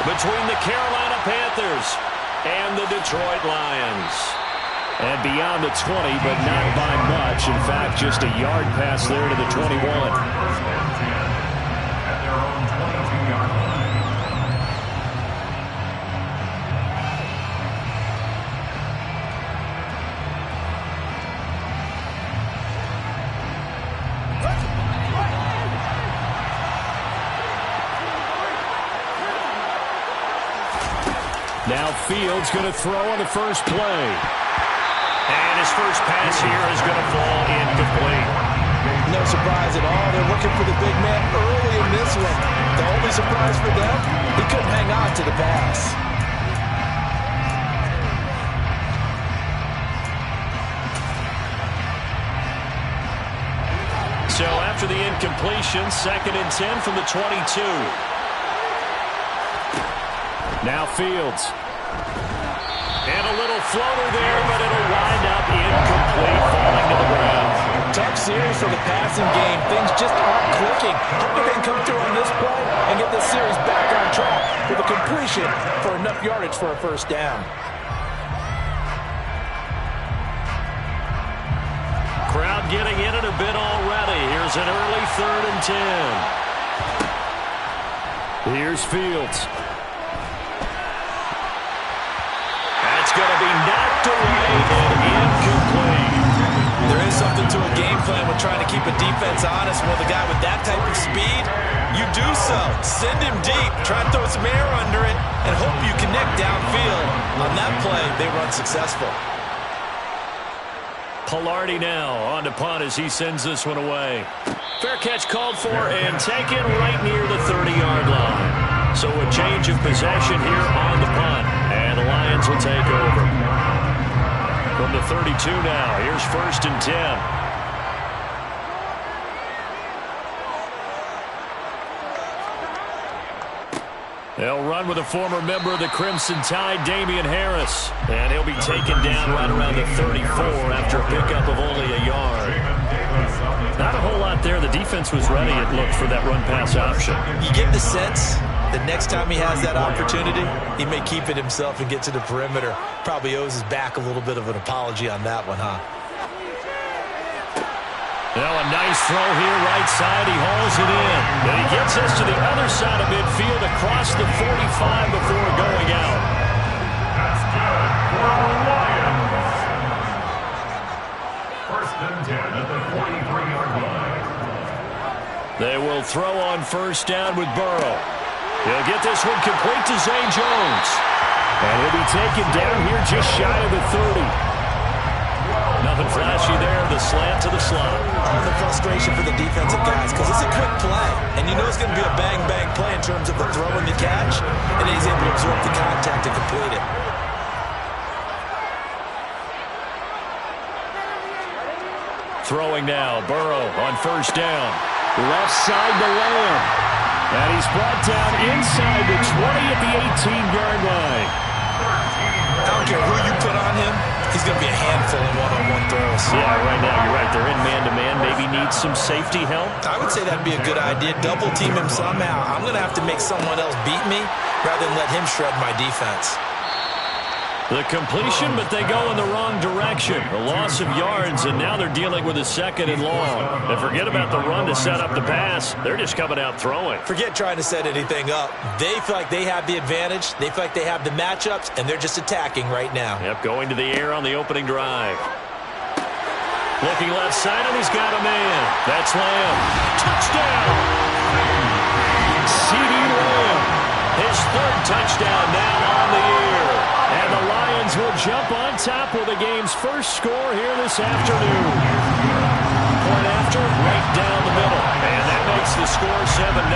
between the Carolina Panthers and the Detroit Lions. And beyond the 20, but not by much. In fact, just a yard pass there to the 21. Now Fields going to throw on the first play. And his first pass here is going to fall incomplete. No surprise at all. They're looking for the big man early in this one. The only surprise for them, he couldn't hang on to the pass. So after the incompletion, 2nd and 10 from the 22. Now Fields. And a little floater there, but it'll wind up incomplete, falling to the ground. Tough series for the passing game. Things just aren't clicking. Hoping they can come through on this play and get this series back on track with a completion for enough yardage for a first down. Crowd getting in it a bit already. Here's an early 3rd and 10. Here's Fields. That's going to be knocked away and incomplete. There is something to a game plan with trying to keep a defense honest. With a guy with that type of speed, you do so. Send him deep, try and throw some air under it, and hope you connect downfield. On that play, they were unsuccessful. Pilardi now on to punt as he sends this one away. Fair catch called for and taken right near the 30-yard line. So a change of possession here on the punt, and the Lions will take over. From the 32 now, here's 1st and 10. They'll run with a former member of the Crimson Tide, Damian Harris. And he'll be taken down right around the 34 after a pickup of only a yard. Not a whole lot there. The defense was ready, it looked, for that run-pass option. You get the sense that next time he has that opportunity, he may keep it himself and get to the perimeter. Probably owes his back a little bit of an apology on that one, huh? Now a nice throw here, right side. He hauls it in. And he gets us to the other side of midfield across the 45 before going out. That's good for the Lions. 1st and 10 at the 43-yard line. They will throw on 1st down with Burrow. He'll get this one complete to Zay Jones. And he'll be taken down here just shy of the 30. Nothing flashy there, the slant to the slot. All the frustration for the defensive guys, because it's a quick play. And you know it's going to be a bang-bang play in terms of the throw and the catch. And he's able to absorb the contact to complete it. Throwing now, Burrow on 1st down. Left side to Lamb. And he's brought down inside the 20 at the 18-yard line. I don't care who you put on him. He's going to be a handful in one-on-one throws. Yeah, right now, you're right. They're in man-to-man. Maybe needs some safety help. I would say that'd be a good idea. Double team him somehow. I'm going to have to make someone else beat me rather than let him shred my defense. The completion, but they go in the wrong direction. A loss of yards, and now they're dealing with a 2nd and long. And forget about the run to set up the pass. They're just coming out throwing. Forget trying to set anything up. They feel like they have the advantage. They feel like they have the matchups, and they're just attacking right now. Yep, going to the air on the opening drive. Looking left side, and he's got a man. That's Lamb. Touchdown! C.D. Lamb. His 3rd touchdown now on the year. And the Lions will jump on top with the game's first score here this afternoon. Point after, right down the middle. And that makes the score 7-0.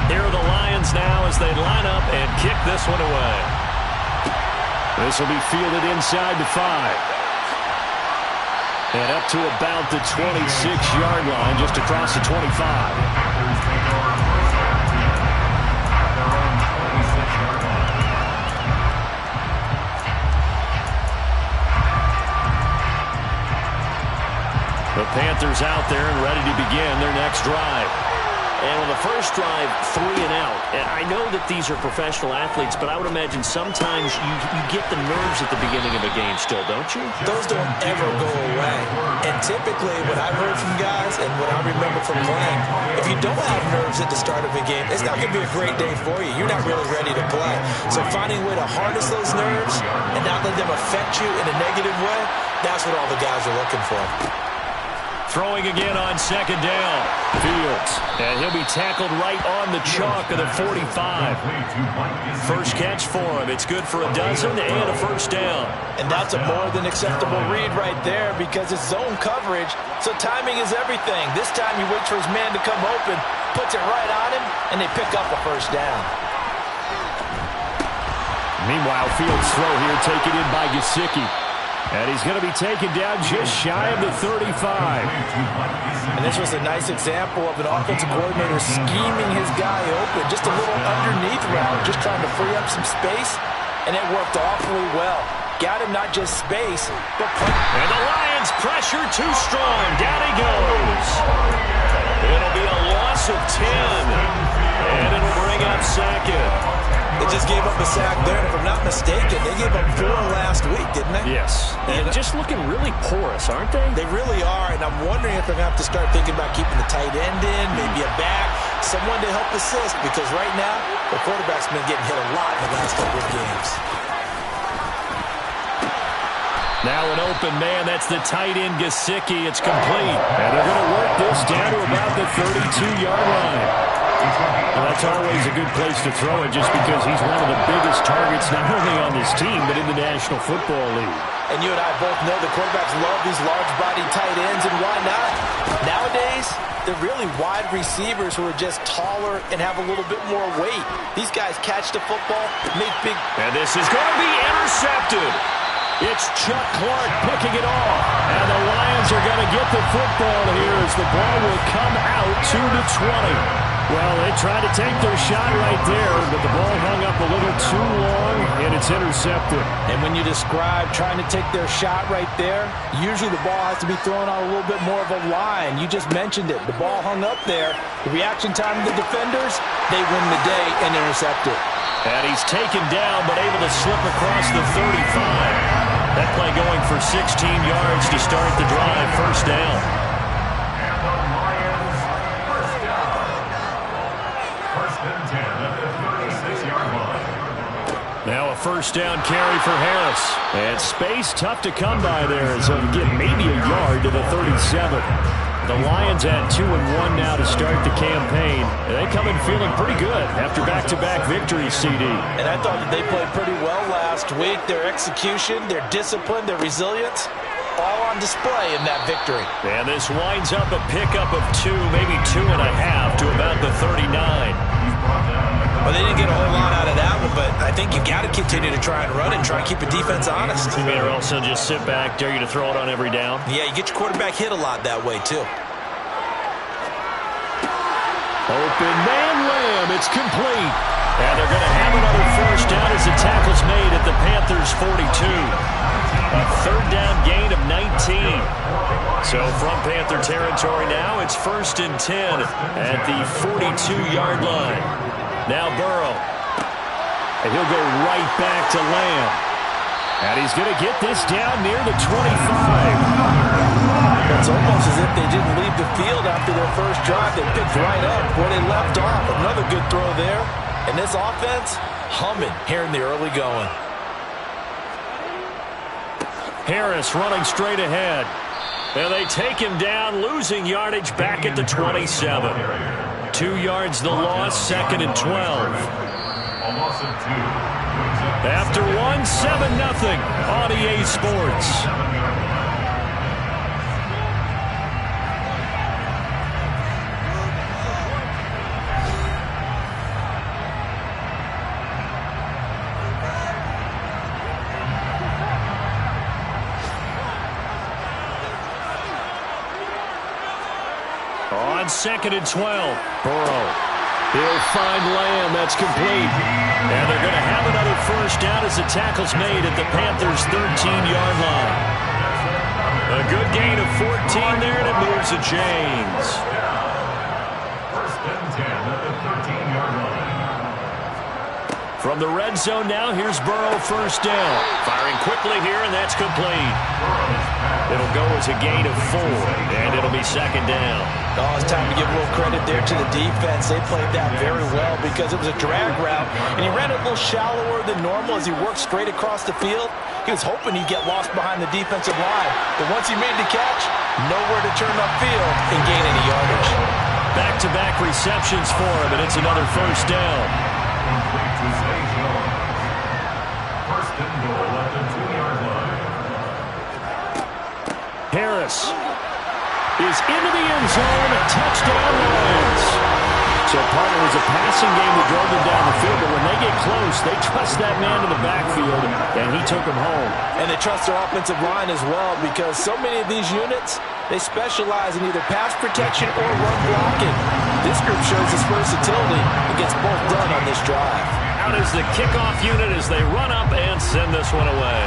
Here are the Lions now as they line up and kick this one away. This will be fielded inside the 5. And up to about the 26-yard line, just across the 25. The Panthers out there and ready to begin their next drive. And on the first drive, 3 and out. And I know that these are professional athletes, but I would imagine sometimes you get the nerves at the beginning of a game still, don't you? Those don't ever go away. And typically, what I've heard from guys and what I remember from playing, if you don't have nerves at the start of a game, it's not going to be a great day for you. You're not really ready to play. So finding a way to harness those nerves and not let them affect you in a negative way, that's what all the guys are looking for. Throwing again on second down. Fields. And he'll be tackled right on the chalk of the 45. First catch for him. It's good for a dozen and a first down. And that's a more than acceptable read right there because it's zone coverage, so timing is everything. This time he waits for his man to come open, puts it right on him, and they pick up a first down. Meanwhile, Fields' throw here taken in by Gesicki. And he's going to be taken down just shy of the 35. And this was a nice example of an offensive coordinator scheming his guy open. Just a little underneath route, just trying to free up some space. And it worked awfully well. Got him not just space, but punch. And the Lions pressure too strong. Down he goes. It'll be a loss of 10. And it'll bring up second. They just gave up a sack there, and if I'm not mistaken, they gave up 4 last week, didn't they? Yes. And just looking really porous, aren't they? They really are, and I'm wondering if they're going to have to start thinking about keeping the tight end in, maybe a back, someone to help assist, because right now, the quarterback's been getting hit a lot in the last couple of games. Now an open man, that's the tight end Gesicki. It's complete. And they're going to work this down to about the 32-yard line. Well, that's always a good place to throw it just because he's one of the biggest targets not only on this team but in the National Football League. And you and I both know the quarterbacks love these large-bodied tight ends, and why not? Nowadays, they're really wide receivers who are just taller and have a little bit more weight. These guys catch the football, make big... And this is going to be intercepted. It's Chuck Clark picking it off. And the Lions are going to get the football here as the ball will come out to the 20. Well, they tried to take their shot right there, but the ball hung up a little too long, and it's intercepted. And when you describe trying to take their shot right there, usually the ball has to be thrown on a little bit more of a line. You just mentioned it. The ball hung up there. The reaction time of the defenders, they win the day and intercept it. And he's taken down, but able to slip across the 35. That play going for 16 yards to start the drive. First down. Now a first down carry for Harris. And space tough to come by there, so get maybe a yard to the 37. The Lions at 2-1 now to start the campaign. And they come in feeling pretty good after back-to-back victories, CD. And I thought that they played pretty well last week. Their execution, their discipline, their resilience, all on display in that victory. And this winds up a pickup of 2, maybe 2.5 to about the 39. Well, they didn't get a whole lot out of that one, but I think you got to continue to try and run and try and keep a defense honest. You mean, or also just sit back, dare you to throw it on every down? Yeah, you get your quarterback hit a lot that way, too. Open man Lamb, it's complete. And they're going to have another first down as the tackle's made at the Panthers' 42. A third down gain of 19. So from Panther territory now, it's 1st and 10 at the 42-yard line. Now Burrow. And he'll go right back to Lamb. And he's going to get this down near the 25. It's almost as if they didn't leave the field after their first drive. They picked right up where they left off. Another good throw there. And this offense, humming here in the early going. Harris running straight ahead. And they take him down, losing yardage back at the 27. 2 yards the loss, 2nd and 12. After 1, 7-0 on EA Sports. On 2nd and 12, Burrow. He'll find Lamb. That's complete. And they're going to have another first down as the tackle's made at the Panthers' 13-yard line. A good gain of 14 there, and it moves the chains. From the red zone now, here's Burrow, first down. Firing quickly here, and that's complete. It'll go as a gain of 4, and it'll be second down. Oh, it's time to give a little credit there to the defense. They played that very well because it was a drag route, and he ran it a little shallower than normal as he worked straight across the field. He was hoping he'd get lost behind the defensive line, but once he made the catch, nowhere to turn upfield and gain any yardage. Back-to-back receptions for him, and it's another first down. First and goal at the 2-yard line. Harris is into the end zone. Touchdown, Lions. So part of it was a passing game that drove them down the field, but when they get close, they trust that man in the backfield, and he took him home. And they trust their offensive line as well because so many of these units, they specialize in either pass protection or run blocking. This group shows its versatility and gets both done on this drive. Out is the kickoff unit as they run up and send this one away.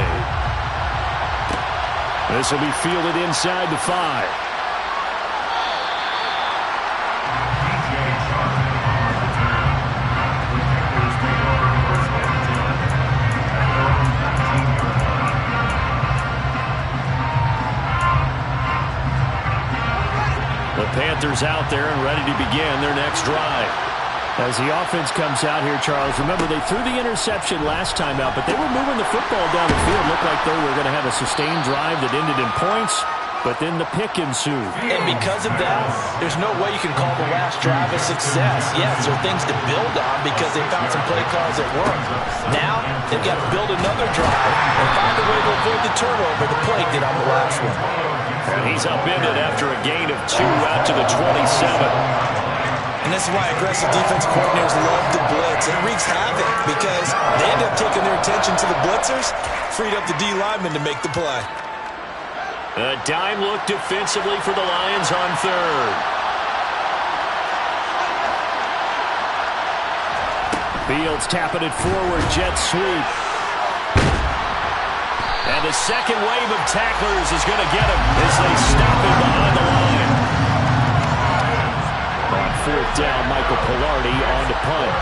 This will be fielded inside the 5. The Panthers out there and ready to begin their next drive. As the offense comes out here, Charles, remember they threw the interception last time out, but they were moving the football down the field. Looked like they were going to have a sustained drive that ended in points, but then the pick ensued. And because of that, there's no way you can call the last drive a success. Yes, there are things to build on because they found some play calls that worked. Now, they've got to build another drive and find a way to avoid the turnover the play did on the last one. And he's upended after a gain of 2 out to the 27. And this is why aggressive defense coordinators love to blitz. It wreaks havoc because they end up taking their attention to the blitzers, freed up the D linemen to make the play. A dime look defensively for the Lions on third. Fields tapping it forward, jet sweep. And the second wave of tacklers is going to get him as they stop him behind the line. On fourth down, Michael Pilardi on to punt.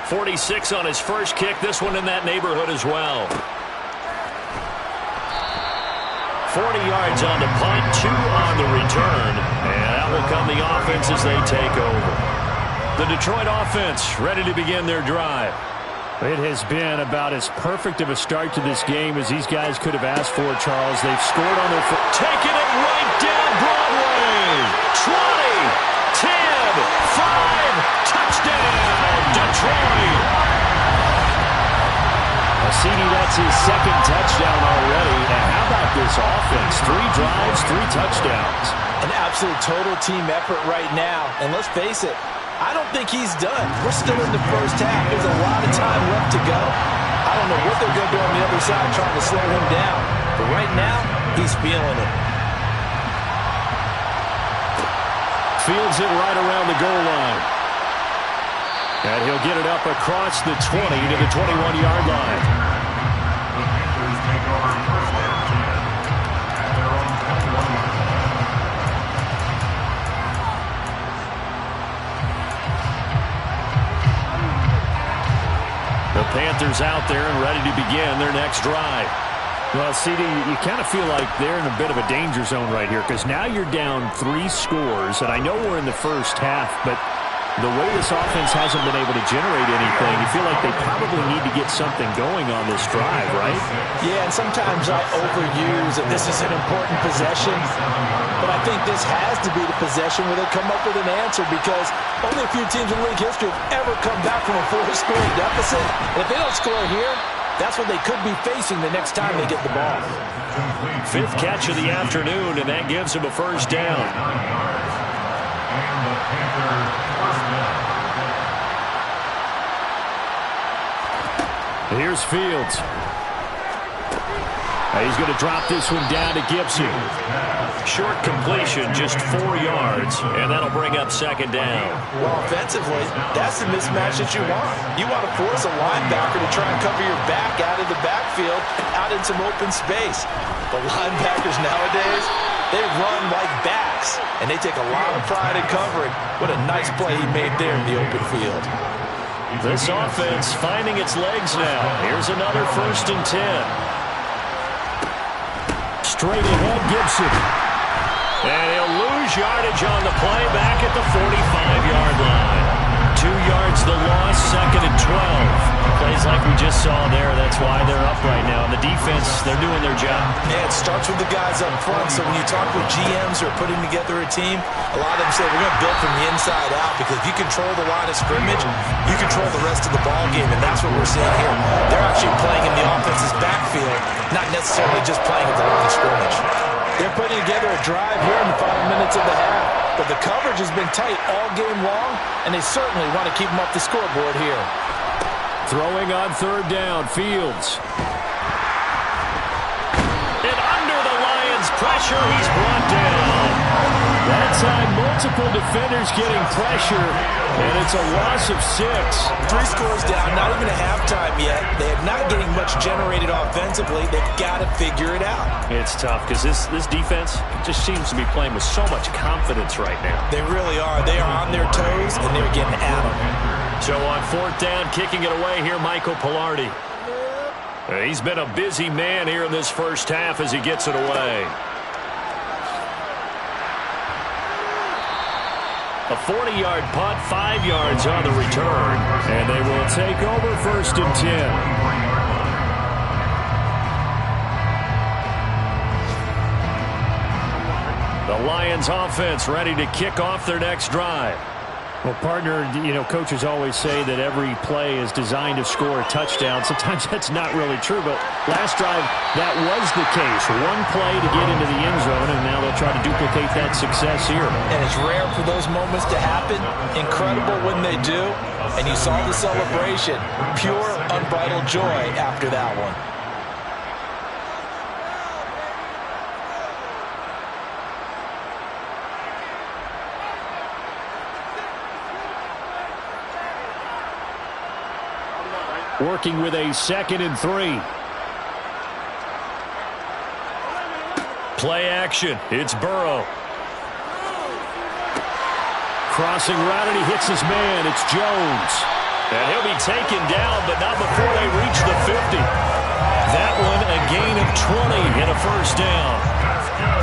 46 on his first kick. This one in that neighborhood as well. 40 yards on the punt, 2 on the return. And out will come the offense as they take over. The Detroit offense ready to begin their drive. It has been about as perfect of a start to this game as these guys could have asked for, Charles. They've scored on their foot. Taking it right down Broadway. 20, 10, 5, touchdown, Detroit. CD, that's his second touchdown already. And how about this offense? 3 drives, 3 touchdowns. An absolute total team effort right now. And let's face it, I don't think he's done. We're still in the first half. There's a lot of time left to go. I don't know what they're going to do on the other side trying to slow him down. But right now, he's feeling it. Fields it right around the goal line. And he'll get it up across the 20 to the 21-yard line. The Panthers out there and ready to begin their next drive. Well, CD, you kind of feel like they're in a bit of a danger zone right here because now you're down 3 scores, and I know we're in the first half, but the way this offense hasn't been able to generate anything, you feel like they probably need to get something going on this drive, right? Yeah, and sometimes I overuse that this is an important possession, but I think this has to be the possession where they come up with an answer because only a few teams in league history have ever come back from a 4-scoring deficit. And if they don't score here, that's what they could be facing the next time they get the ball. 5th catch of the afternoon, and that gives them a first down. Here's Fields. He's going to drop this one down to Gibson. Short completion, just 4 yards, and that'll bring up second down. Well, offensively, that's the mismatch that you want. You want to force a linebacker to try and cover your back out of the backfield, out in some open space. But linebackers nowadays, They run like backs, and they take a lot of pride in covering. What a nice play he made there in the open field. This offense finding its legs now. Here's another 1st and 10. Straight ahead, Gibson. And he'll lose yardage on the play back at the 45-yard line. 2 yards the loss, 2nd and 12. Plays like we just saw there. That's why they're up right now. And the defense, they're doing their job. Yeah, it starts with the guys up front. So when you talk with GMs who are putting together a team, a lot of them say we're going to build from the inside out, because if you control the line of scrimmage, you control the rest of the ball game, and that's what we're seeing here. They're actually playing in the offense's backfield, not necessarily just playing at the line of scrimmage. They're putting together a drive here in the final minutes of the half. But the coverage has been tight all game long, and they certainly want to keep them off the scoreboard here. Throwing on 3rd down, Fields. And under the Lions' pressure, he's brought down. That time, multiple defenders getting pressure, and it's a loss of 6. 3 scores down, not even a halftime yet. They are not getting much generated offensively. They've got to figure it out. It's tough because this defense just seems to be playing with so much confidence right now. They really are. They are on their toes, and they're getting at them. So on 4th down, kicking it away here, Michael Pilardi. He's been a busy man here in this first half as he gets it away. A 40-yard punt, 5 yards on the return, and they will take over 1st and 10. The Lions offense ready to kick off their next drive. Well, partner, you know, coaches always say that every play is designed to score a touchdown. Sometimes that's not really true, but last drive, that was the case. One play to get into the end zone, and now they'll try to duplicate that success here. And it's rare for those moments to happen. Incredible when they do. And you saw the celebration. Pure, unbridled joy after that one. Working with a 2nd and 3. Play action. It's Burrow. Crossing route, and he hits his man. It's Jones. And he'll be taken down, but not before they reach the 50. That one, a gain of 20 and a 1st down.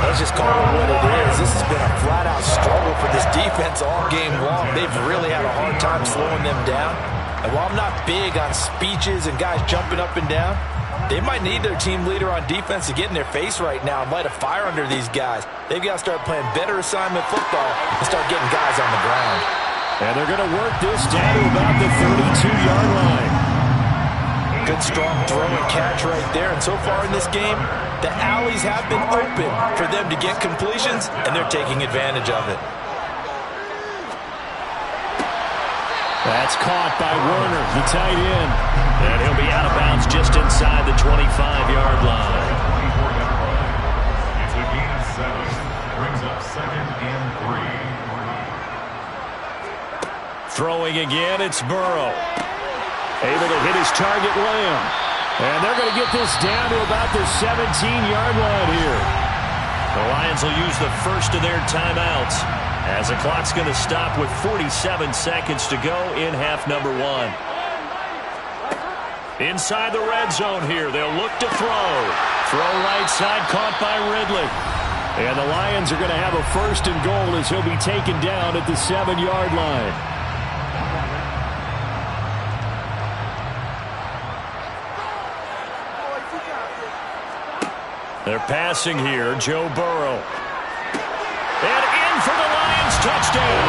Let's just call it what it is. This has been a flat-out struggle for this defense all game long. They've really had a hard time slowing them down. And while I'm not big on speeches and guys jumping up and down, they might need their team leader on defense to get in their face right now and light a fire under these guys. They've got to start playing better assignment football and start getting guys on the ground. And they're going to work this down to about the 32-yard line. Good strong throw and catch right there. And so far in this game, the alleys have been open for them to get completions, and they're taking advantage of it. That's caught by Werner, the tight end. And he'll be out of bounds just inside the 25-yard line. It's a gain of 7. Brings up 2nd and 3. Throwing again, it's Burrow. Able to hit his target, Lamb. And they're going to get this down to about the 17-yard line here. The Lions will use the first of their timeouts, as the clock's going to stop with 47 seconds to go in half number 1. Inside the red zone here, they'll look to throw. Throw right side, caught by Ridley. And the Lions are going to have a 1st and goal as he'll be taken down at the 7-yard line. They're passing here, Joe Burrow. And in for the Lions touchdown.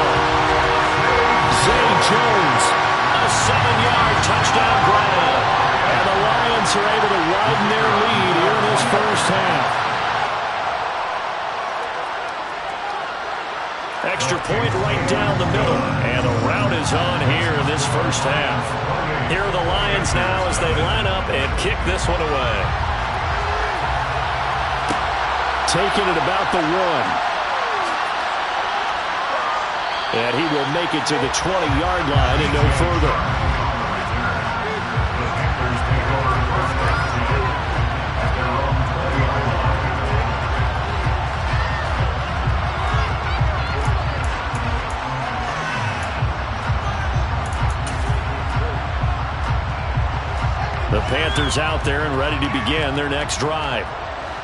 Zay Jones, a 7-yard touchdown grab. And the Lions are able to widen their lead here in this first half. Extra point right down the middle. And the route is on here in this first half. Here are the Lions now as they line up and kick this one away. Taking it about the 1. And he will make it to the 20-yard line and no further. The Panthers out there and ready to begin their next drive.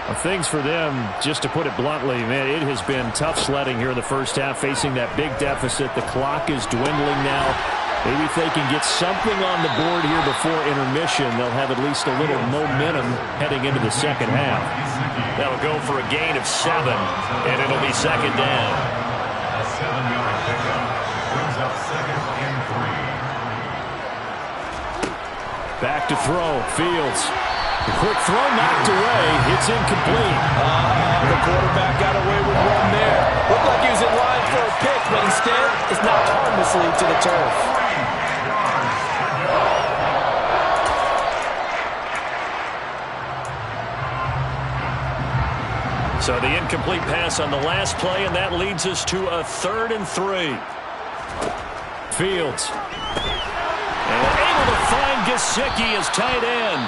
Well, things for them, just to put it bluntly, man, it has been tough sledding here in the first half, facing that big deficit. The clock is dwindling now. Maybe if they can get something on the board here before intermission, they'll have at least a little momentum heading into the second half. That'll go for a gain of 7, and it'll be second down. A 7-yard pickup brings up second and 3. Back to throw. Fields. The quick throw knocked away. It's incomplete. The quarterback got away with one there. Looked like he was in line for a pick, but instead it's knocked harmlessly to the turf. So the incomplete pass on the last play, and that leads us to a 3rd and 3. Fields. And able to find Gesicki as tight end.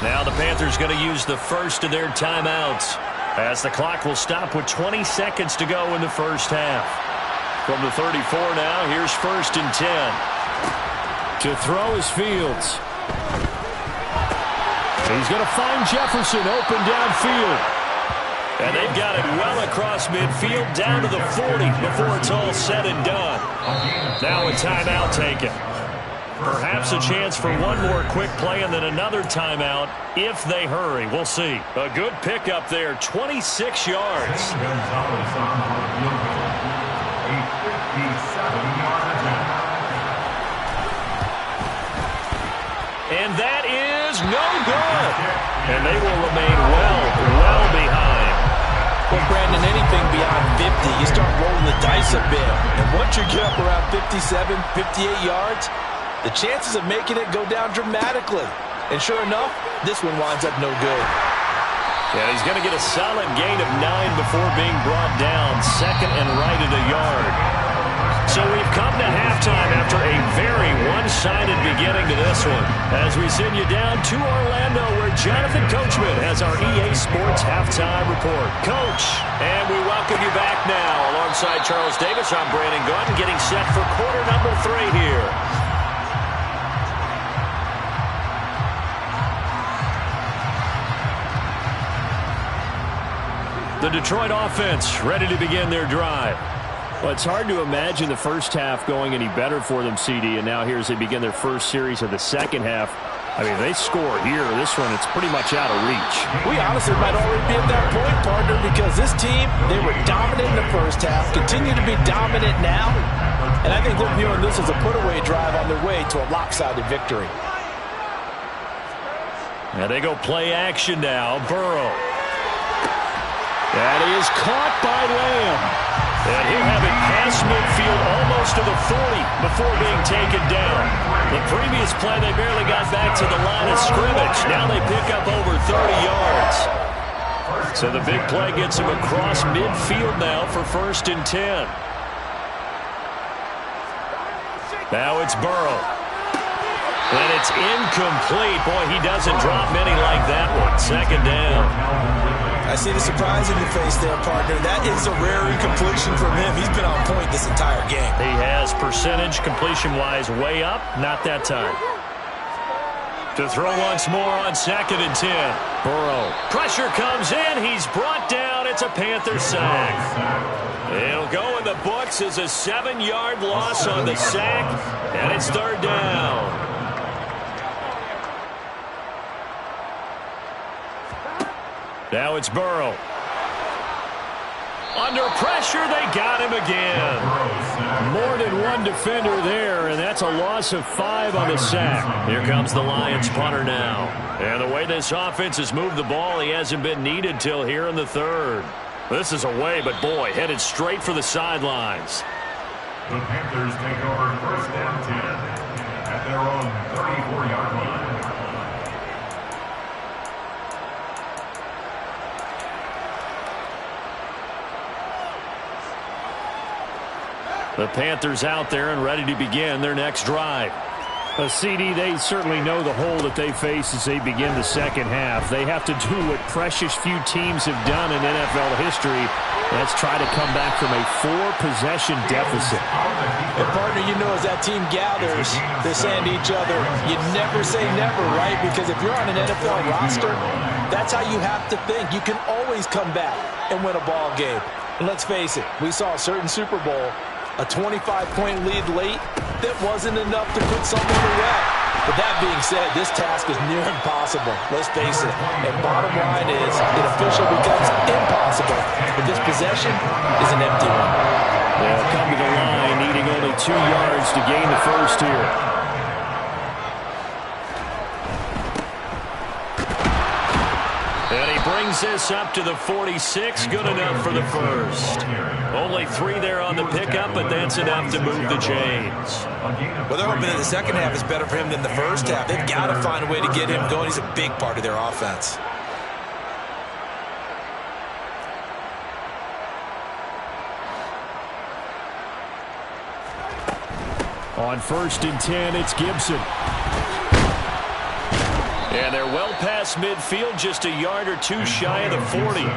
Now the Panthers going to use the first of their timeouts, as the clock will stop with 20 seconds to go in the first half. From the 34 now, here's 1st and 10. To throw is Fields. He's going to find Jefferson open downfield. And they've got it well across midfield down to the 40 before it's all said and done. Now a timeout taken. Perhaps a chance for one more quick play and then another timeout if they hurry. We'll see. A good pickup there, 26 yards. And that is no good. And they will remain well behind. Well, Brandon, anything beyond 50, you start rolling the dice a bit. And once you get up around 57, 58 yards, the chances of making it go down dramatically. And sure enough, this one winds up no good. Yeah, he's going to get a solid gain of 9 before being brought down. 2nd and right at a yard. So we've come to halftime after a very one-sided beginning to this one, as we send you down to Orlando, where Jonathan Coachman has our EA Sports Halftime Report. Coach, and we welcome you back now. Alongside Charles Davis, I'm Brandon Gordon, getting set for quarter number 3 here. The Detroit offense ready to begin their drive. Well, it's hard to imagine the first half going any better for them, CD, and now here as they begin their first series of the second half. I mean, they score here. This one, it's pretty much out of reach. We honestly might already be at that point, partner, because this team, they were dominant in the first half, continue to be dominant now, and I think they're viewing this as a put-away drive on their way to a lopsided victory. And they go play action now. Burrow. That is caught by Lamb. And he'll have it past midfield almost to the 40 before being taken down. The previous play, they barely got back to the line of scrimmage. Now they pick up over 30 yards. So the big play gets him across midfield now for 1st and 10. Now it's Burrow. And it's incomplete. Boy, he doesn't drop many like that one. 2nd down. I see the surprise in your face there, partner. That is a rare incompletion from him. He's been on point this entire game. He has percentage completion-wise way up. Not that time. To throw once more on 2nd and 10. Burrow. Pressure comes in. He's brought down. It's a Panther sack. It'll go in the books as a 7-yard loss on the sack. And it's 3rd down. Now it's Burrow. Under pressure, they got him again. More than one defender there, and that's a loss of 5 on the sack. Here comes the Lions punter now. And the way this offense has moved the ball, he hasn't been needed till here in the 3rd. This is away, but boy, headed straight for the sidelines. The Panthers take over 1st and 10 at their own 34-yard line. The Panthers out there and ready to begin their next drive. A CD, they certainly know the hole that they face as they begin the second half. They have to do what precious few teams have done in NFL history, Let's try to come back from a 4-possession deficit. And partner, you know, as that team gathers, they're saying to each other, you never say never, right? Because if you're on an NFL roster, that's how you have to think. You can always come back and win a ball game. And let's face it, we saw a certain Super Bowl, a 25-point lead late that wasn't enough to put someone away. But that being said, this task is near impossible. Let's face it. And bottom line is, it officially becomes impossible. But this possession is an empty one. They'll come to the line, needing only 2 yards to gain the first here. And he brings this up to the 46. Good enough for the first. Only 3 there on the pickup, but that's enough to move the chains. Well, they're hoping that the second half is better for him than the first half. They've got to find a way to get him going. He's a big part of their offense. On 1st and 10, it's Gibson. And they're well past midfield, just a yard or 2 shy of the 40.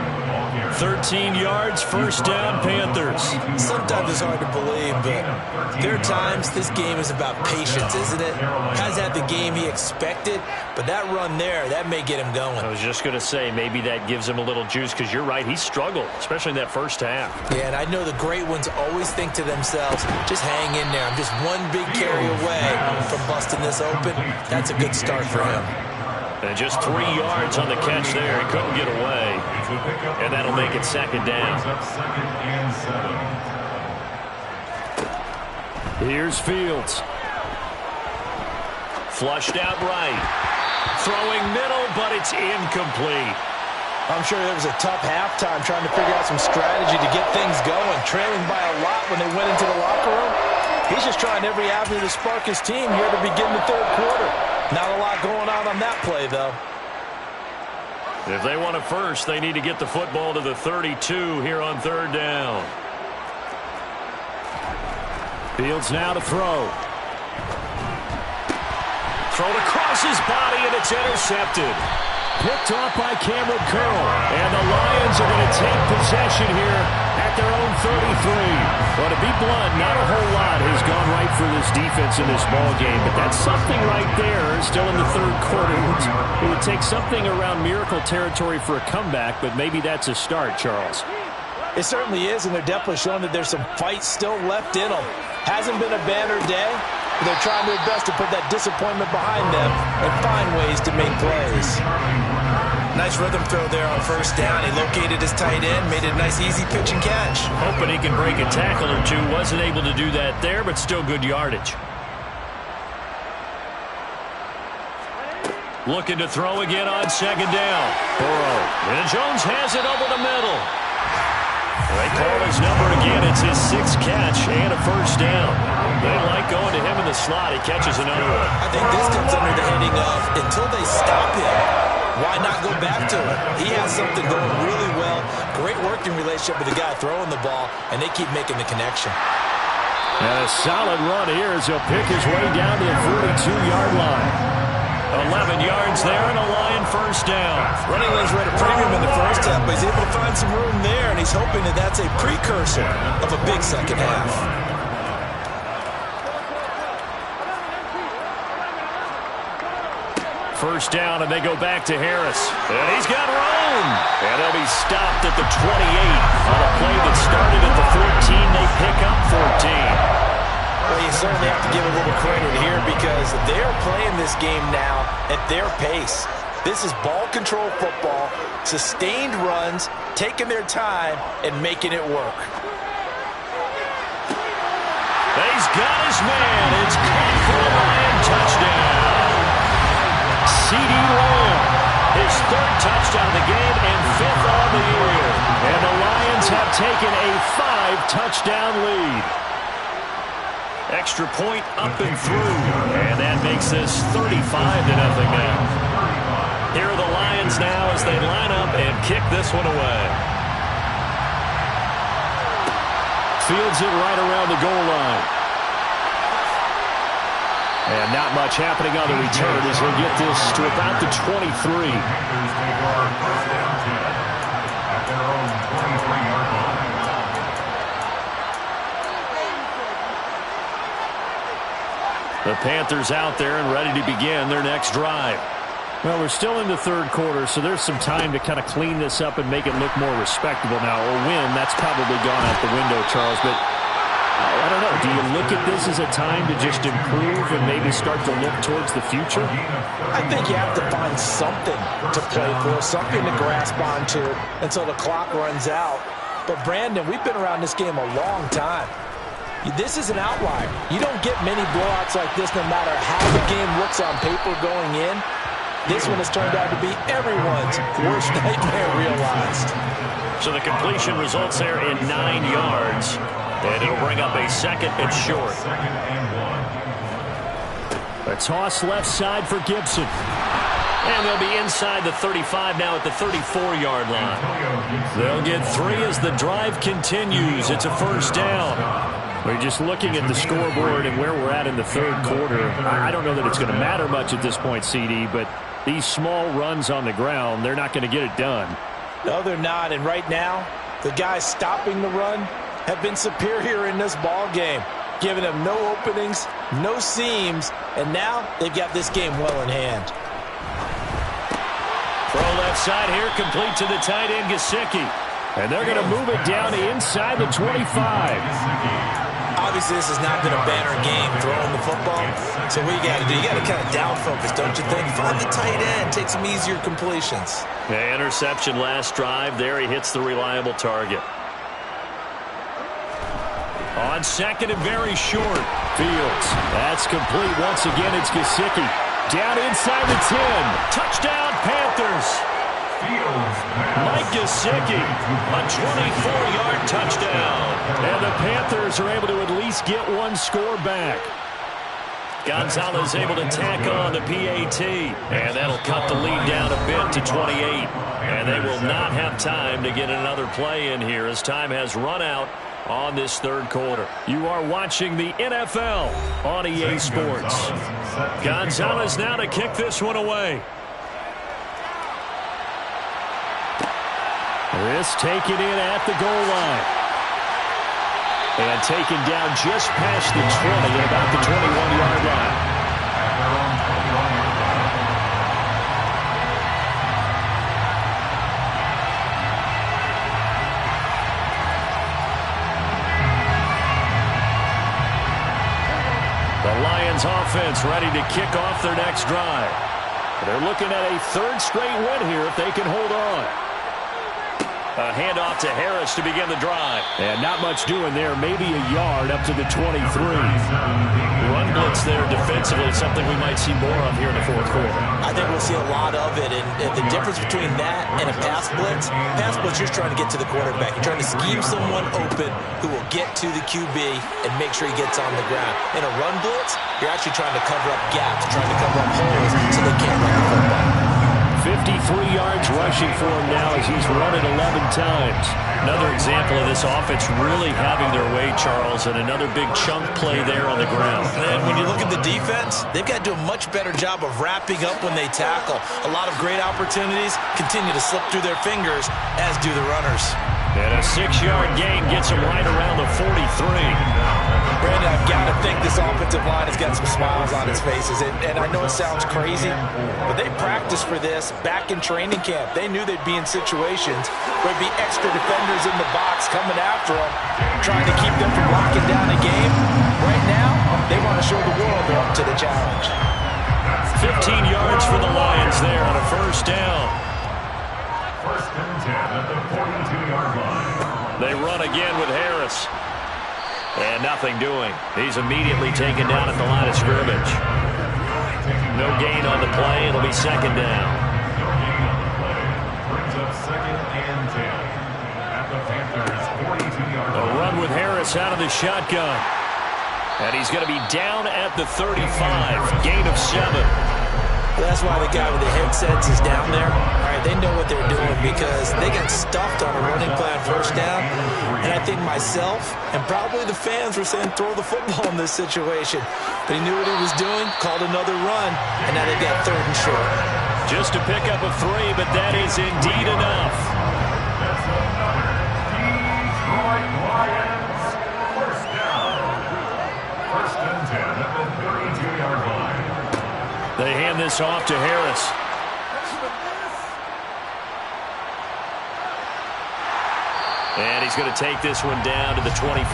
13 yards, first down, Panthers. Sometimes it's hard to believe, but there are times this game is about patience, isn't it? Hasn't had the game he expected, but that run there, that may get him going. I was just going to say, maybe that gives him a little juice, because you're right, he struggled, especially in that first half. Yeah, and I know the great ones always think to themselves, just hang in there. I'm just one big carry away from busting this open. That's a good start for him. And just 3 yards on the catch there. He couldn't get away. And that'll make it second down. Here's Fields. Flushed out right. Throwing middle, but it's incomplete. I'm sure there was a tough halftime trying to figure out some strategy to get things going. Trailing by a lot when they went into the locker room. He's just trying every avenue to spark his team here to begin the third quarter. Not a lot going on that play, though. If they want a first, they need to get the football to the 32 here on 3rd down. Fields now to throw. Thrown across his body, and it's intercepted. Picked off by Cameron Curl. And the Lions are going to take possession here at their own 33. Well, to be blunt, not a whole lot has gone right for this defense in this ball game, but that's something right there. Still in the 3rd quarter. It would take something around miracle territory for a comeback, but maybe that's a start, Charles. It certainly is, and they're definitely showing that there's some fight still left in them. Hasn't been a banner day, but they're trying their best to put that disappointment behind them and find ways to make plays. Nice rhythm throw there on 1st down. He located his tight end, made it a nice easy pitch and catch. Hoping he can break a tackle or two. Wasn't able to do that there, but still good yardage. Looking to throw again on 2nd down. Burrow. And Jones has it over the middle. They call his number again. It's his 6th catch and a 1st down. They like going to him in the slot. He catches another one. I think this comes under the heading of until they stop him, why not go back to him? He has something going really well. Great working relationship with the guy throwing the ball, and they keep making the connection. And a solid run here as he'll pick his way down to the 42-yard line. 11 yards there and a Lion 1st down. Running lanes were at a premium in the first half, but he's able to find some room there, and he's hoping that that's a precursor of a big second half. First down, and they go back to Harris. And he's got room. And he'll be stopped at the 28 on a play that started at the 14. They pick up 14. Well, you certainly have to give a little credit here because they're playing this game now at their pace. This is ball control football, sustained runs, taking their time, and making it work. He's got his man. It's caught for a Lion touchdown. C.D. Lamb, his 3rd touchdown of the game and 5th on the year. And the Lions have taken a 5-touchdown lead. Extra point up and through. And that makes this 35-0 now. Here are the Lions now as they line up and kick this one away. Fields it right around the goal line. And not much happening on the return as he'll get this to about the 23. Panthers take over 1st down 10 at their own 23-yard line. The Panthers out there and ready to begin their next drive. Well, we're still in the third quarter, so there's some time to kind of clean this up and make it look more respectable now. A win, that's probably gone out the window, Charles, but I don't know. Do you look at this as a time to just improve and maybe start to look towards the future? I think you have to find something to play for, something to grasp onto until the clock runs out. But, Brandon, we've been around this game a long time. This is an outlier. You don't get many blowouts like this no matter how the game looks on paper going in. This one has turned out to be everyone's worst nightmare realized. So the completion results there in 9 yards. And it'll bring up a second and short. A toss left side for Gibson. And they'll be inside the 35 now at the 34-yard line. They'll get 3 as the drive continues. It's a first down. We're just looking at the scoreboard and where we're at in the third quarter. I don't know that it's going to matter much at this point, CD, but these small runs on the ground, they're not going to get it done. No, they're not. And right now, the guys stopping the run have been superior in this ball game, giving them no openings, no seams, and now they've got this game well in hand. Throw left side here, complete to the tight end, Gesicki. And they're going to move it down to inside the 25. Obviously, this has not been a banner game throwing the football. So what you got to do, you got to kind of down focus, don't you think? Find the tight end, take some easier completions. The interception last drive. There he hits the reliable target. On second and very short. Fields. That's complete once again. It's Gesicki. Down inside the 10. Touchdown, Panthers. Mike Gesicki, a 24-yard touchdown. And the Panthers are able to at least get one score back. Gonzalez able to tack on the PAT. And that'll cut the lead down a bit to 28. And they will not have time to get another play in here as time has run out on this third quarter. You are watching the NFL on EA Sports. Gonzalez now to kick this one away. This taken in at the goal line. And taken down just past the 20 at about the 21-yard line. The Lions offense ready to kick off their next drive. They're looking at a third straight win here if they can hold on. A handoff to Harris to begin the drive. And not much doing there. Maybe a yard up to the 23. Run blitz there defensively. Something we might see more of here in the fourth quarter. I think we'll see a lot of it. And the difference between that and a pass blitz, you're just trying to get to the quarterback. You're trying to scheme someone open who will get to the QB and make sure he gets on the ground. In a run blitz, you're actually trying to cover up gaps, trying to cover up holes so they can't run the football. 53 yards rushing for him now as he's run it 11 times. Another example of this offense really having their way, Charles, and another big chunk play there on the ground. And when you look at the defense, they've got to do a much better job of wrapping up when they tackle. A lot of great opportunities continue to slip through their fingers, as do the runners. And a 6-yard gain gets him right around the 43. Brandon, I've got to think this offensive line has got some smiles on its faces. And I know it sounds crazy, but they practiced for this back in training camp. They knew they'd be in situations where there'd be extra defenders in the box coming after them, trying to keep them from locking down the game. Right now, they want to show the world they're up to the challenge. 15 yards for the Lions there on a first down. First and 10 at the 42-yard line. They run again with Harris. And nothing doing. He's immediately taken down at the line of scrimmage. No gain on the play. It'll be second down. No gain on the play. Brings up second and 10 at the Panthers' 42-yard line. A run with Harris out of the shotgun. And he's going to be down at the 35. Gain of 7. Well, that's why the guy with the headsets is down there. All right, they know what they're doing because they got stuffed on a running play on first down. And I think myself and probably the fans were saying throw the football in this situation. But he knew what he was doing, called another run, and now they've got third and short. Just to pick up a 3, but that is indeed enough. That's another Detroit Lions first down. First and 10 at the 32-yard They hand this off to Harris. And he's going to take this one down to the 25.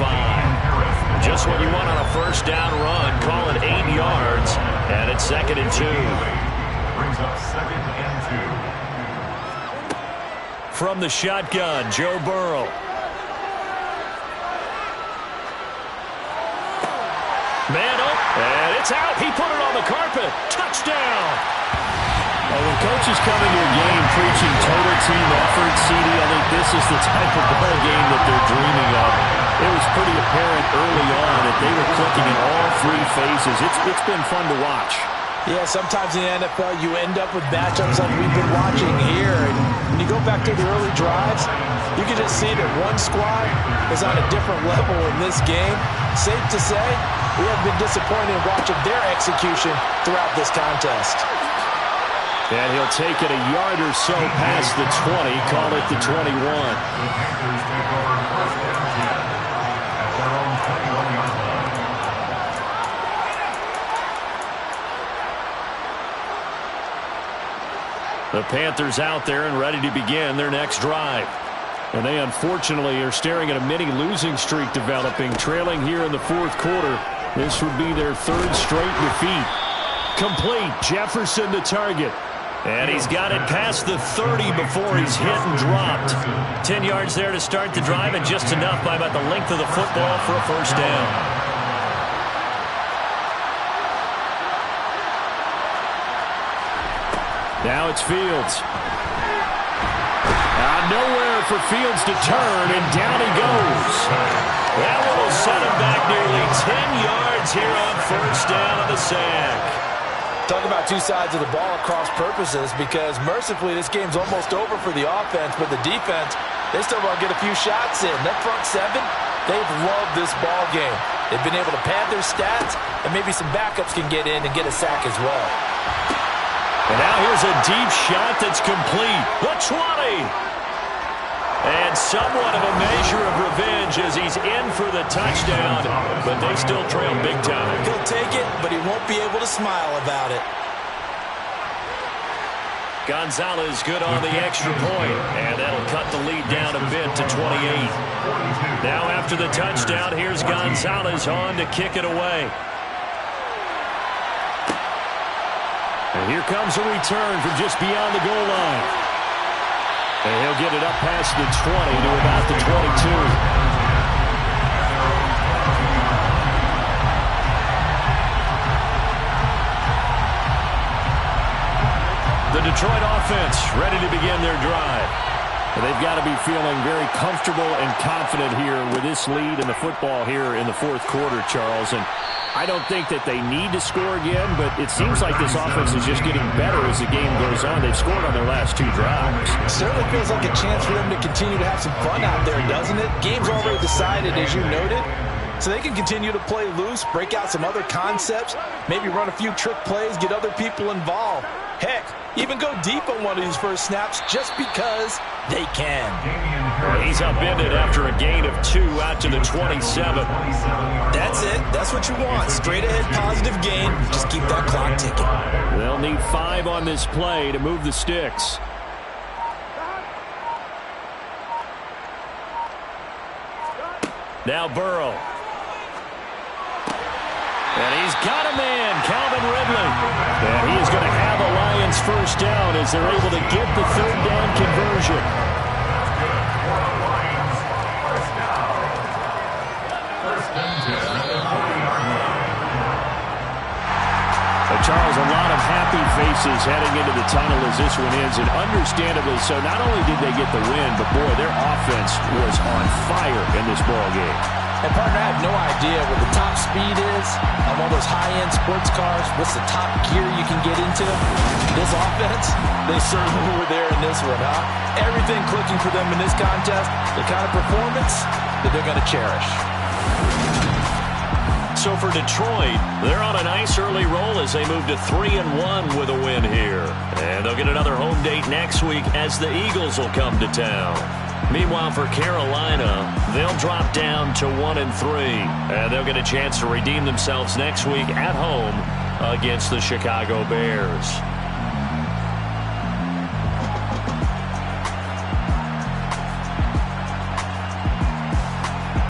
Just what you want on a first down run. Call it 8 yards. And it's 2nd and 2. Brings up 2nd and 2. From the shotgun, Joe Burrow. Man up, and it's out. He put it on the carpet. Touchdown. Well, when coaches come into a game preaching total team effort, CD, I think this is the type of ball game that they're dreaming of. It was pretty apparent early on that they were clicking in all 3 phases. It's been fun to watch. Yeah, sometimes in the NFL you end up with matchups like we've been watching here. And when you go back to the early drives, you can just see that one squad is on a different level in this game. Safe to say, we have been disappointed in watching their execution throughout this contest. And he'll take it a yard or so past the 20, call it the 21. The Panthers take over 1st and 10 at their own 21-yard line. The Panthers out there and ready to begin their next drive. And they unfortunately are staring at a mini losing streak developing, trailing here in the 4th quarter. This would be their 3rd straight defeat. Complete. Jefferson to target. And he's got it past the 30 before he's hit and dropped. 10 yards there to start the drive, and just enough by about the length of the football for a first down. Now it's Fields. Nowhere for Fields to turn, and down he goes. That one will set him back nearly 10 yards here on first down on the sack. Talk about 2 sides of the ball at cross purposes, because mercifully this game's almost over for the offense, but the defense, they still want to get a few shots in. That front 7, they've loved this ball game. They've been able to pad their stats, and maybe some backups can get in and get a sack as well. And now here's a deep shot that's complete. The 20. And somewhat of a measure of revenge as he's in for the touchdown, but they still trail big time. He'll take it, but he won't be able to smile about it. Gonzalez good on the extra point, and that'll cut the lead down a bit to 28. Now after the touchdown, here's Gonzalez on to kick it away. And here comes a return from just beyond the goal line. And he'll get it up past the 20 to about the 22. The Detroit offense ready to begin their drive. And they've got to be feeling very comfortable and confident here with this lead in the football here in the 4th quarter, Charles. And I don't think that they need to score again, but it seems like this offense is just getting better as the game goes on. They've scored on their last 2 drives. It certainly feels like a chance for them to continue to have some fun out there, doesn't it? Game's already decided, as you noted, so they can continue to play loose, break out some other concepts, maybe run a few trick plays, get other people involved. Heck, even go deep on one of these first snaps just because they can. He's upended after a gain of 2 out to the 27. That's it. That's what you want. Straight ahead positive gain. Just keep that clock ticking. They'll need 5 on this play to move the sticks. Now Burrow. And he's got a man, Calvin Ridley. And he is going to have a Lions first down as they're able to get the 3rd down conversion. Charles, a lot of happy faces heading into the tunnel as this one ends, and understandably so. Not only did they get the win, but boy, their offense was on fire in this ball game. And partner, I have no idea what the top speed is on one of those high-end sports cars. What's the top gear you can get into? This offense, they certainly were there in this one, huh? Everything clicking for them in this contest, the kind of performance that they're going to cherish. So for Detroit, they're on a nice early roll as they move to 3-1 with a win here. And they'll get another home date next week as the Eagles will come to town. Meanwhile, for Carolina, they'll drop down to 1-3. And they'll get a chance to redeem themselves next week at home against the Chicago Bears.